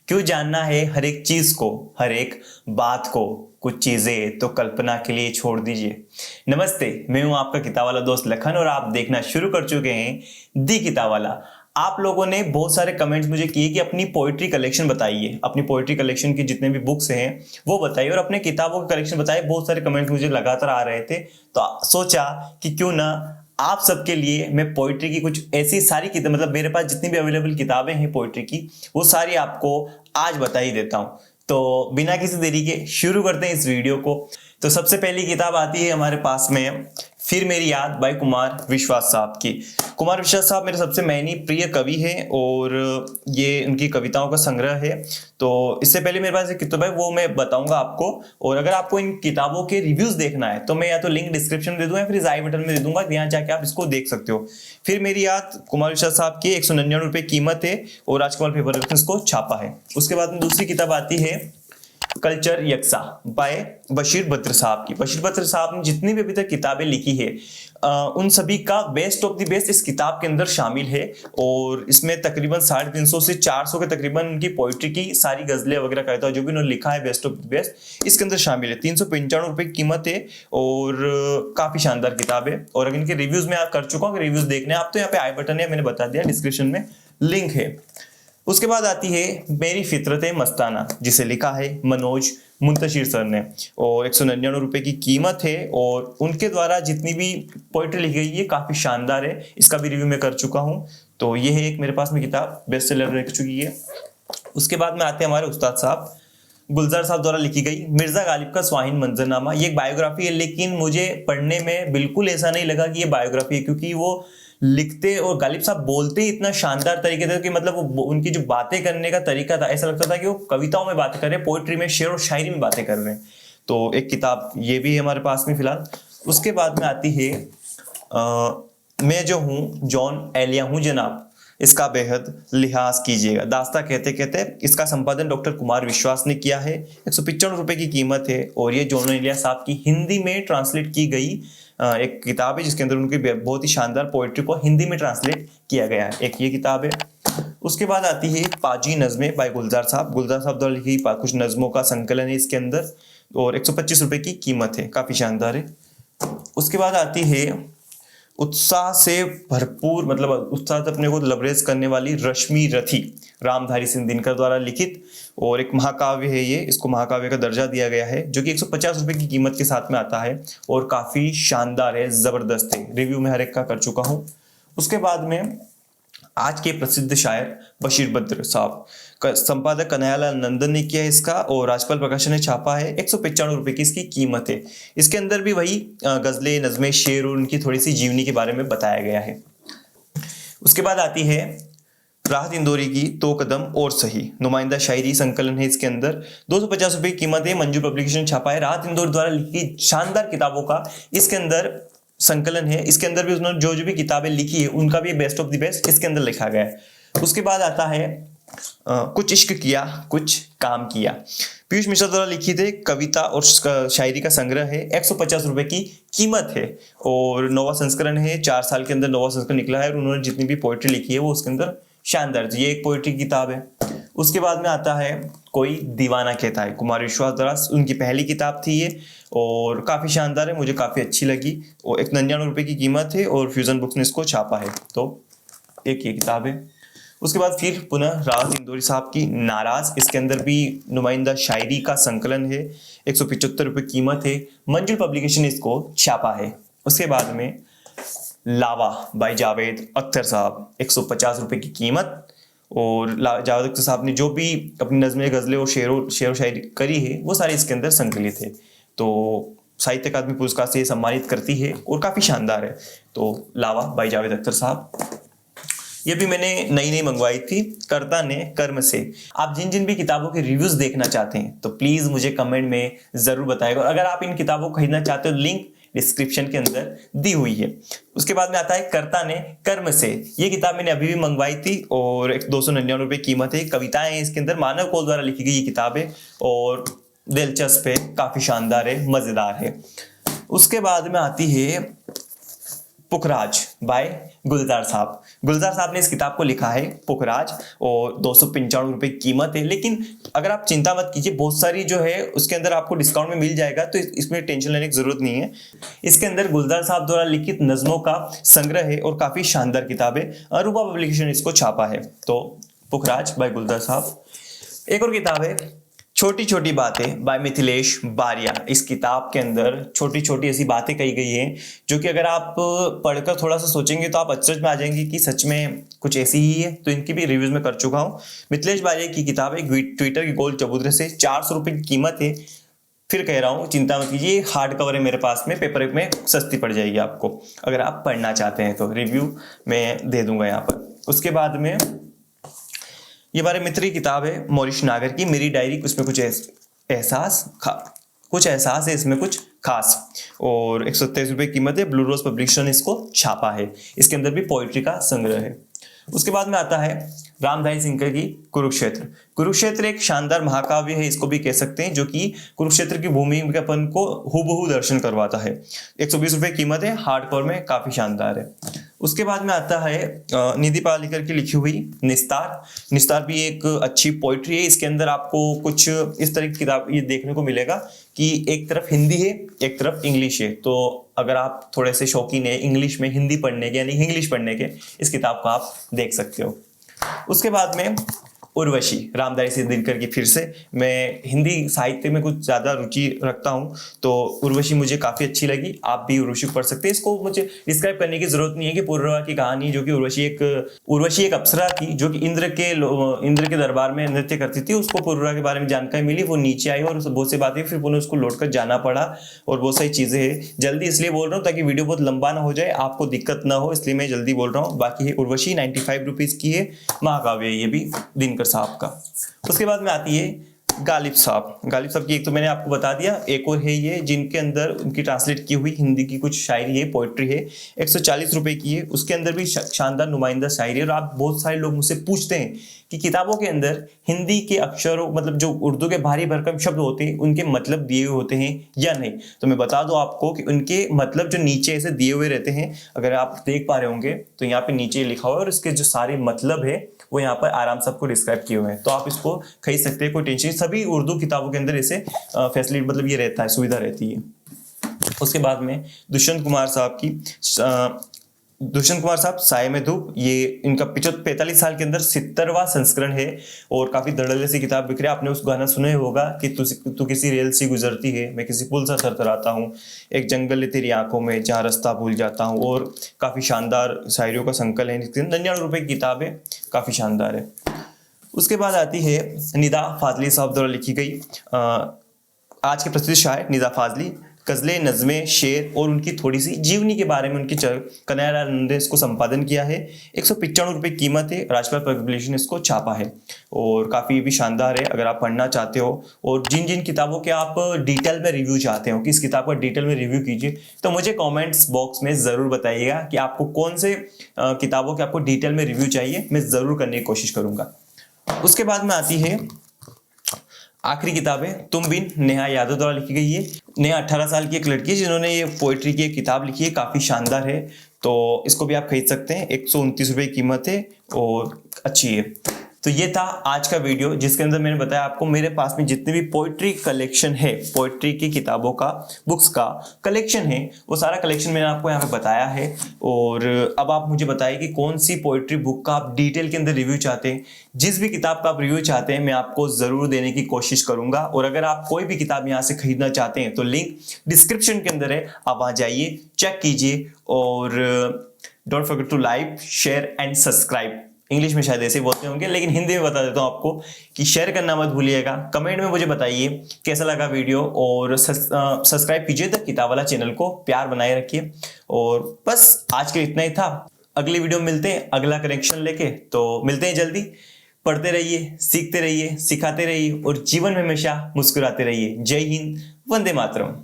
क्यों जानना है हर एक चीज को, हर एक बात को, कुछ चीजें तो कल्पना के लिए छोड़ दीजिए। नमस्ते, मैं हूं आपका किताब वाला दोस्त लखन और आप देखना शुरू कर चुके हैं दी किताब वाला। आप लोगों ने बहुत सारे कमेंट्स मुझे किए कि अपनी पोइट्री कलेक्शन बताइए, अपनी पोइट्री कलेक्शन की जितने भी बुक्स हैं वो बताइए और अपने किताबों के कलेक्शन बताइए। बहुत सारे कमेंट्स मुझे लगातार आ रहे थे, तो सोचा कि क्यों ना आप सबके लिए मैं पोइट्री की कुछ ऐसी सारी किताब, मतलब मेरे पास जितनी भी अवेलेबल किताबें हैं पोइट्री की, वो सारी आपको आज बता ही देता हूं। तो बिना किसी देरी के शुरू करते हैं इस वीडियो को। तो सबसे पहली किताब आती है हमारे पास में फिर मेरी याद बाय कुमार विश्वास साहब की। कुमार विश्वास साहब मेरे सबसे मैनी प्रिय कवि हैं और ये उनकी कविताओं का संग्रह है। तो इससे पहले मेरे पास एक किताब है, वो मैं बताऊंगा आपको। और अगर आपको इन किताबों के रिव्यूज देखना है तो मैं या तो लिंक डिस्क्रिप्शन में दे दूंगा या फिर आई बटन में दे दूंगा, यहाँ जाके आप इसको देख सकते हो। फिर मेरी याद कुमार विश्वास साहब की 199 रुपये कीमत है और राजकमल पेपर ने इसको छापा है। उसके बाद में दूसरी किताब आती है कल्चर यक्सा बाय बशीर बद्र साहब की। बशीर बद्र साहब ने जितनी भी अभी तक किताबें लिखी है उन सभी का बेस्ट ऑफ द बेस्ट इस किताब के अंदर शामिल है। और इसमें तकरीबन 350 से 400 के तकरीबन उनकी पोइट्री की सारी गजलें वगैरह कहता जो भी उन्होंने लिखा है बेस्ट ऑफ द बेस्ट इसके अंदर शामिल है। 395 रुपये कीमत है और काफी शानदार किताब है। और अगर इनके रिव्यूज में कर चुका हूँ, रिव्यूज देखने आप तो यहाँ पे आई बटन है, मैंने बता दिया, डिस्क्रिप्शन में लिंक है। उसके बाद आती है मेरी फितरत मस्ताना, जिसे लिखा है मनोज मुंतशिर सर ने और 199 रुपये की कीमत है। और उनके द्वारा जितनी भी पोइट्री लिखी गई है काफ़ी शानदार है, इसका भी रिव्यू मैं कर चुका हूँ। तो ये है एक मेरे पास में किताब बेस्ट सेलर रह चुकी है। उसके बाद में आते हैं हमारे उस्ताद साहब गुलजार साहब द्वारा लिखी गई मिर्जा गालिब का स्वाहिन मंजरनामा। ये एक बायोग्राफी है, लेकिन मुझे पढ़ने में बिल्कुल ऐसा नहीं लगा कि ये बायोग्राफी है, क्योंकि वो लिखते और गालिब साहब बोलते ही इतना शानदार तरीके से कि मतलब वो उनकी जो बातें करने का तरीका था, ऐसा लगता था कि वो कविताओं में बातें कर रहे हैं, पोइट्री में, शेर और शायरी में बातें कर रहे हैं। तो एक किताब ये भी है हमारे पास में फिलहाल। उसके बाद में आती है मैं जो हूँ जॉन एलिया हूँ जनाब, इसका बेहद लिहाज कीजिएगा। दास्ता कहते कहते इसका संपादन डॉक्टर कुमार विश्वास ने किया है। 195 रुपये की कीमत है और ये जॉन एलिया साहब की हिंदी में ट्रांसलेट की गई एक किताब है, जिसके अंदर उनकी बहुत ही शानदार पोइट्री को हिंदी में ट्रांसलेट किया गया है। एक ये किताब है। उसके बाद आती है पाजी नज़में बाय गुलजार साहब। गुलजार साहब द्वारा लिखी कुछ नज़मों का संकलन है इसके अंदर और 125 रुपये की कीमत है, काफ़ी शानदार है। उसके बाद आती है उत्साह से भरपूर, मतलब उत्साह से अपने को लबरेज करने वाली रश्मि रथी, रामधारी सिंह दिनकर द्वारा लिखित और एक महाकाव्य है ये। इसको महाकाव्य का दर्जा दिया गया है, जो कि 150 रुपये की कीमत के साथ में आता है और काफ़ी शानदार है, ज़बरदस्त है। रिव्यू में हर एक का कर चुका हूँ। उसके बाद में आज के प्रसिद्ध शायर बशीर बद्र साहब का संपादक कन्हैयालाल नंदन ने किया है इसका और राजपाल प्रकाशन ने छापा है। 195 रुपये की इसकी कीमत है। इसके अंदर भी वही गजलें, नज़में, शेर और उनकी थोड़ी सी जीवनी के बारे में बताया गया है। उसके बाद आती है राहत इंदौरी की तो कदम और सही, नुमाइंदा शायरी संकलन है इसके अंदर। 250 रुपये की कीमत है, मंजूर पब्लिकेशन छापा है। राहत इंदौरी द्वारा लिखी शानदार किताबों का इसके अंदर संकलन है। इसके अंदर भी उन्होंने जो भी किताबें लिखी है उनका भी बेस्ट ऑफ द बेस्ट इसके अंदर लिखा गया है। उसके बाद आता है कुछ इश्क किया कुछ काम किया, पीयूष मिश्रा द्वारा लिखी थे कविता और शायरी का संग्रह है। 150 रुपये की कीमत है और नौवा संस्करण है, 4 साल के अंदर नौवा संस्करण निकला है और उन्होंने जितनी भी पोइट्री लिखी है वो उसके अंदर शानदार, ये एक पोइट्री किताब है। उसके बाद में आता है कोई दीवाना कहता है, कुमार विश्वास द्वारा उनकी पहली किताब थी ये और काफ़ी शानदार है, मुझे काफ़ी अच्छी लगी और 199 रुपये की कीमत है और फ्यूजन बुक्स ने इसको छापा है। तो एक ये किताब है। उसके बाद फिर पुनः राहत इंदौरी साहब की नाराज, इसके अंदर भी नुमाइंदा शायरी का संकलन है। 175 रुपये कीमत है, मंजुल पब्लिकेशन ने इसको छापा है। उसके बाद में लावा बाय जावेद अख्तर साहब, 150 रुपये की कीमत और जावेद अख्तर साहब ने जो भी अपनी नज़में, गज़लें और शेर शायरी करी है वो सारी इसके अंदर संकलित है। तो साहित्य अकादमी पुरस्कार से सम्मानित करती है और काफ़ी शानदार है। तो लावा बाय जावेद अख्तर साहब, ये भी मैंने नई नई मंगवाई थी कर्ता ने कर्म से। आप जिन जिन भी किताबों के रिव्यूज देखना चाहते हैं तो प्लीज मुझे कमेंट में जरूर बताएगा। और अगर आप इन किताबों को खरीदना चाहते हो लिंक डिस्क्रिप्शन के अंदर दी हुई है। उसके बाद में आता है कर्ता ने कर्म से, ये किताब मैंने अभी भी मंगवाई थी और 299 रुपये कीमत है। कविताएं हैं इसके अंदर, मानव कौल द्वारा लिखी गई ये किताब है और दिलचस्प है, काफी शानदार है, मजेदार है। उसके बाद में आती है पुखराज बाय गुलजार साहब। गुलजार साहब ने इस किताब को लिखा है पुखराज, और 295 रुपये कीमत है। लेकिन अगर आप चिंता मत कीजिए, बहुत सारी जो है उसके अंदर आपको डिस्काउंट में मिल जाएगा, तो इसमें टेंशन लेने की जरूरत नहीं है। इसके अंदर गुलजार साहब द्वारा लिखित नज्मों का संग्रह है और काफी शानदार किताब है। अरूबा पब्लिकेशन इसको छापा है। तो पुखराज बाय गुलजार साहब। एक और किताब है छोटी छोटी बातें बाय मिथिलेश बारिया। इस किताब के अंदर छोटी छोटी ऐसी बातें कही गई हैं जो कि अगर आप पढ़कर थोड़ा सा सोचेंगे तो आप अचरज में आ जाएंगे कि सच में कुछ ऐसी ही है। तो इनकी भी रिव्यूज में कर चुका हूँ। मिथिलेश बारिया की किताब है ट्विटर की गोल चबूतरे से, 400 रुपये की कीमत है। फिर कह रहा हूँ चिंता मत कीजिए, हार्ड कवर है मेरे पास में, पेपर में सस्ती पड़ जाएगी आपको अगर आप पढ़ना चाहते हैं तो। रिव्यू मैं दे दूंगा यहाँ पर। उसके बाद में ये हमारे मित्र की किताब है मोरिश नागर की, मेरी डायरी। उसमें कुछ एहसास है, इसमें कुछ खास, और 123 रुपये कीमत है। ब्लू रोज पब्लिकेशन ने इसको छापा है। इसके अंदर भी पोइट्री का संग्रह है। उसके बाद में आता है रामधारी सिंह की कुरुक्षेत्र। कुरुक्षेत्र एक शानदार महाकाव्य है, इसको भी कह सकते हैं, जो कि कुरुक्षेत्र की भूमि के अपन को हूबहू दर्शन करवाता है। 120 रुपये कीमत है, हार्ड कवर में, काफी शानदार है। उसके बाद में आता है निधि पालेकर की लिखी हुई निस्तार। निस्तार भी एक अच्छी पोइट्री है। इसके अंदर आपको कुछ इस तरह की किताब ये देखने को मिलेगा कि एक तरफ हिंदी है, एक तरफ इंग्लिश है। तो अगर आप थोड़े से शौकीन है इंग्लिश में हिंदी पढ़ने के यानी इंग्लिश पढ़ने के, इस किताब को आप देख सकते हो। उसके बाद में उर्वशी रामधारी सिंह दिनकर की। फिर से मैं हिंदी साहित्य में कुछ ज़्यादा रुचि रखता हूँ, तो उर्वशी मुझे काफ़ी अच्छी लगी। आप भी उर्वशी पढ़ सकते हैं। इसको मुझे डिस्क्राइब करने की जरूरत नहीं है कि पुरवा की कहानी, जो कि उर्वशी एक अप्सरा थी जो कि इंद्र के दरबार में नृत्य करती थी। उसको पुरवा के बारे में जानकारी मिली, वो नीचे आई और बहुत सी बातें, फिर पुनः उसको लौट कर जाना पड़ा, और बहुत सारी चीज़ें हैं। जल्दी इसलिए बोल रहा हूँ ताकि वीडियो बहुत लंबा ना हो जाए, आपको दिक्कत ना हो, इसलिए मैं जल्दी बोल रहा हूँ। बाकी है उर्वशी, 95 रुपीज़ की है, महाकाव्य ये भी दिनकर साहब का। उसके बाद में आती है गालिब साहब। गालिब साहब की एक तो मैंने आपको बता दिया, एक और है ये जिनके अंदर उनकी ट्रांसलेट की हुई हिंदी की कुछ शायरी है, पोइट्री है, 140 रुपए की है। उसके अंदर भी शानदार नुमाइंदा शायरी है। और आप बहुत सारे लोग मुझसे पूछते हैं कि किताबों के अंदर हिंदी के अक्षरों, मतलब जो उर्दू के भारी भरकम शब्द होते हैं, उनके मतलब दिए हुए होते हैं या नहीं। तो मैं बता दूं आपको कि उनके मतलब जो नीचे ऐसे दिए हुए रहते हैं, अगर आप देख पा रहे होंगे तो यहाँ पे नीचे लिखा हुआ है, और इसके जो सारे मतलब है वो यहाँ पर आराम से आपको डिस्क्राइब किए हुए हैं। तो आप इसको खरीद सकते हैं, कोई टेंशन। सभी उर्दू किताबों के अंदर ऐसे फैसिलिटी, मतलब ये रहता है, सुविधा रहती है। उसके बाद में दुष्यंत कुमार साहब साये में धूप, ये इनका 45 साल के अंदर 70वां संस्करण है, और काफी धड़ल्ले सी किताब बिक रही है। आपने उस गाना सुना होगा कि तू किसी रेल सी गुजरती है, मैं किसी पुल सा थरथराता हूँ, एक जंगल है तेरी आंखों में जहाँ रास्ता भूल जाता हूँ, और काफी शानदार शायरियों का संकलन है। 99 रुपए की किताब है, काफी शानदार है। उसके बाद आती है निदा फाजली साहब द्वारा लिखी गई, आज के प्रसिद्ध शायर निदा फाजली, गजलें, नज़में, शेर और उनकी थोड़ी सी जीवनी के बारे में उनकी कन्हैयालाल नंदे इसको संपादन किया है। 195 रुपये कीमत है, राजपाल पब्लिकेशन इसको छापा है, और काफ़ी भी शानदार है अगर आप पढ़ना चाहते हो। और जिन जिन किताबों के आप डिटेल में रिव्यू चाहते हो कि इस किताब का डिटेल में रिव्यू कीजिए, तो मुझे कॉमेंट्स बॉक्स में ज़रूर बताइएगा कि आपको कौन से किताबों के आपको डिटेल में रिव्यू चाहिए, मैं ज़रूर करने की कोशिश करूँगा। उसके बाद में आती है आखिरी किताब है तुम बिन, नेहा यादव द्वारा लिखी गई है। नेहा 18 साल की एक लड़की है जिन्होंने ये पोइट्री की एक किताब लिखी है, काफ़ी शानदार है, तो इसको भी आप खरीद सकते हैं। 129 रुपये की कीमत है और अच्छी है। तो ये था आज का वीडियो, जिसके अंदर मैंने बताया आपको मेरे पास में जितने भी पोइट्री कलेक्शन है, पोइट्री की किताबों का, बुक्स का कलेक्शन है, वो सारा कलेक्शन मैंने आपको यहाँ पे बताया है। और अब आप मुझे बताइए कि कौन सी पोइट्री बुक का आप डिटेल के अंदर रिव्यू चाहते हैं। जिस भी किताब का आप रिव्यू चाहते हैं मैं आपको ज़रूर देने की कोशिश करूंगा। और अगर आप कोई भी किताब यहाँ से खरीदना चाहते हैं तो लिंक डिस्क्रिप्शन के अंदर है, आप वहाँ जाइए, चेक कीजिए। और don't forget to like, share and subscribe. English में शायद ऐसे बोलते होंगे, लेकिन हिंदी में बता देता हूँ आपको कि शेयर करना मत भूलिएगा। कमेंट में मुझे बताइए कैसा लगा वीडियो, और सब्सक्राइब कीजिए द किताब वाला चैनल को, प्यार बनाए रखिए। और बस आज के इतना ही था। अगली वीडियो में मिलते हैं अगला कनेक्शन लेके, तो मिलते हैं जल्दी। पढ़ते रहिए, सीखते रहिए, सिखाते रहिए, और जीवन में हमेशा मुस्कुराते रहिए। जय हिंद, वंदे मातरम।